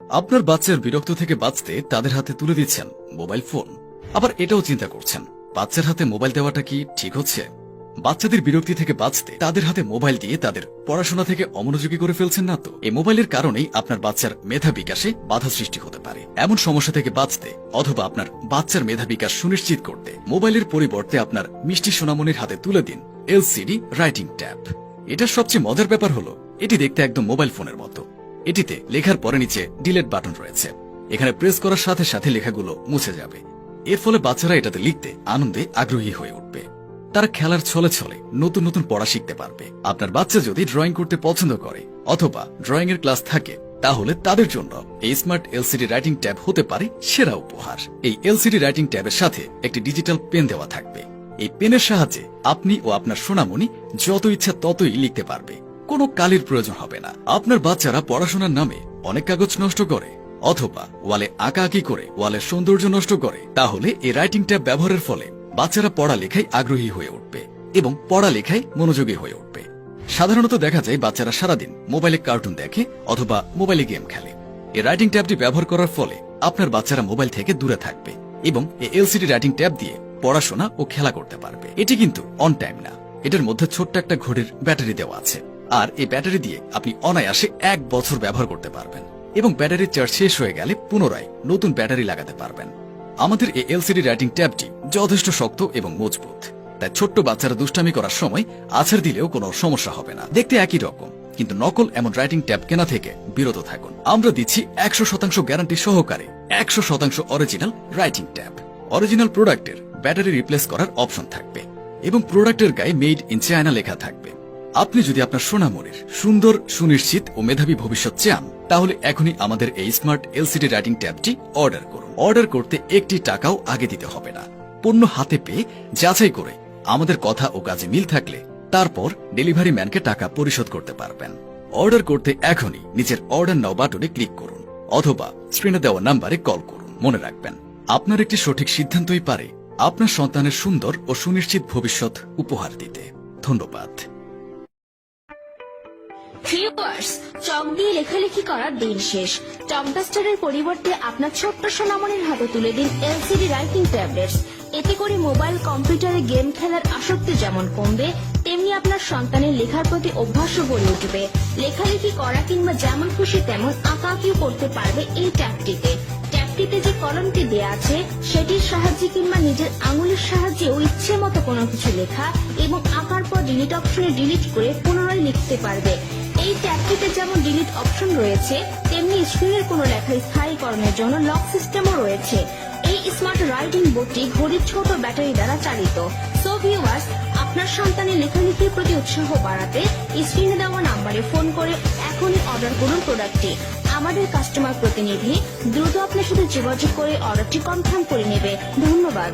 আপনার বাচ্চার বিরক্ত থেকে বাঁচতে তাদের হাতে তুলে দিচ্ছেন মোবাইল ফোন, আবার এটাও চিন্তা করছেন বাচ্চার হাতে মোবাইল দেওয়াটা কি ঠিক হচ্ছে? বাচ্চাদের বিরক্তি থেকে বাঁচতে তাদের হাতে মোবাইল দিয়ে তাদের পড়াশোনা থেকে অমনোযোগী করে ফেলছেন না তো? এই মোবাইলের কারণেই আপনার বাচ্চার মেধা বিকাশে বাধা সৃষ্টি হতে পারে। এমন সমস্যা থেকে বাঁচতে অথবা আপনার বাচ্চার মেধা বিকাশ সুনিশ্চিত করতে মোবাইলের পরিবর্তে আপনার মিষ্টি সোনামণির হাতে তুলে দিন এলসিডি রাইটিং ট্যাব। এটার সবচেয়ে মজার ব্যাপার হলো এটি দেখতে একদম মোবাইল ফোনের মতো। এটিতে লেখার পরে নিচে ডিলেট বাটন রয়েছে। এখানে প্রেস করার সাথে সাথে লেখাগুলো মুছে যাবে। এর ফলে বাচ্চারা এটাতে লিখতে আনন্দে আগ্রহী হয়ে উঠবে। তারা খেলার ছলে ছলে নতুন নতুন পড়া শিখতে পারবে। আপনার বাচ্চা যদি ড্রয়িং করতে পছন্দ করে অথবা ড্রয়িং এর ক্লাস থাকে, তাহলে তাদের জন্য এই স্মার্ট এলসিডি রাইটিং ট্যাব হতে পারে সেরা উপহার। এই এলসিডি রাইটিং ট্যাবের সাথে একটি ডিজিটাল পেন দেওয়া থাকবে। এই পেনের সাহায্যে আপনি ও আপনার সোনামণি যত ইচ্ছা ততই লিখতে পারবে। কোনো কালির প্রয়োজন হবে না। আপনার বাচ্চারা পড়াশোনার নামে অনেক কাগজ নষ্ট করে অথবা ওয়ালে আঁকাআঁকি করে ওয়ালের সৌন্দর্য নষ্ট করে, তাহলে এই রাইটিং ট্যাব ব্যবহারের ফলে বাচ্চারা পড়ালেখায় আগ্রহী হয়ে উঠবে এবং পড়ালেখায় মনোযোগী হয়ে উঠবে। সাধারণত দেখা যায় বাচ্চারা সারাদিন মোবাইলে কার্টুন দেখে অথবা মোবাইলে গেম খেলে। এই রাইটিং ট্যাবটি ব্যবহার করার ফলে আপনার বাচ্চারা মোবাইল থেকে দূরে থাকবে এবং এই এলসিডি রাইটিং ট্যাব দিয়ে পড়াশোনা ও খেলা করতে পারবে। এটি কিন্তু অন টাইম না, এটার মধ্যে ছোট্ট একটা ঘড়ির ব্যাটারি দেওয়া আছে। আর এই ব্যাটারি দিয়ে আপনি অনায়াসে 1 বছর ব্যবহার করতে পারবেন এবং ব্যাটারির চার্জ শেষ হয়ে গেলে পুনরায় নতুন ব্যাটারি লাগাতে পারবেন। আমাদের এই এলসিডি রাইটিং ট্যাবটি যথেষ্ট শক্ত এবং মজবুত, তাই ছোট্ট বাচ্চারা দুষ্টামি করার সময় আছাড় দিলেও কোনো সমস্যা হবে না। দেখতে একই রকম, কিন্তু নকল এমন রাইটিং ট্যাব কেনা থেকে বিরত থাকুন। আমরা দিচ্ছি 100% গ্যারান্টি সহকারে 100% অরিজিনাল রাইটিং ট্যাব। অরিজিনাল প্রোডাক্টের ব্যাটারি রিপ্লেস করার অপশন থাকবে এবং প্রোডাক্টের গায়ে মেড ইন চায়না লেখা থাকবে। আপনি যদি আপনার সোনামণির সুন্দর, সুনিশ্চিত ও মেধাবী ভবিষ্যৎ চান, তাহলে এখনই আমাদের এই স্মার্ট এলসিডি রাইটিং ট্যাবটি অর্ডার করুন। অর্ডার করতে 1 টাকাও আগে দিতে হবে না। পণ্য হাতে পেয়ে যাচাই করে আমাদের কথা ও কাজে মিল থাকলে তারপর ডেলিভারি ম্যানকে টাকা পরিশোধ করতে পারবেন। অর্ডার করতে এখনই নিচের অর্ডার নাও বাটনে ক্লিক করুন অথবা স্ক্রিনে দেওয়া নাম্বারে কল করুন। মনে রাখবেন, আপনার একটি সঠিক সিদ্ধান্তই পারে আপনার সন্তানের সুন্দর ও সুনিশ্চিত ভবিষ্যৎ উপহার দিতে। ধন্যবাদ। ভিউয়ার্স, চক দিয়ে লেখালেখি করার দিন শেষ। চক ডাস্টারের পরিবর্তে আপনার ছোট্ট সোনামণির হাতে তুলে দিন এলসিডি রাইটিং ট্যাবলেটস। এতে করে মোবাইল, কম্পিউটারে গেম খেলার আসক্তি যেমন কমবে, তেমনি আপনার সন্তানের লেখার প্রতি অভ্যাসও গড়ে উঠবে। লেখালেখি করা কিংবা যেমন খুশি তেমন আঁকাআঁকিও করতে পারবে এই ট্যাবটিতে। ট্যাবটিতে যে কলমটি দেয়া আছে সেটির সাহায্যে কিংবা নিজের আঙুলের সাহায্যেও ইচ্ছে মতো কোনো কিছু লেখা এবং আঁকার পর ডিলিট অপশনে ডিলিট করে পুনরায় লিখতে পারবে। এই ট্যাবটিতে যেমন ডিলিট অপশন রয়েছে, তেমনি স্ক্রিনের কোনো লেখা স্থায়ীকরণের জন্য লক সিস্টেমও রয়েছে। এই স্মার্ট রাইটিং বোর্ডটি ঘড়ির ছোট ব্যাটারি দ্বারা চালিত। সো ভিউয়ার্স, আপনার সন্তানের লেখালেখির প্রতি উৎসাহ বাড়াতে স্ক্রিনে দেওয়া নাম্বারে ফোন করে এখনই অর্ডার করুন প্রোডাক্টটি। আমাদের কাস্টমার প্রতিনিধি দ্রুত আপনার সাথে যোগাযোগ করে অর্ডারটি কনফার্ম করে নেবে। ধন্যবাদ।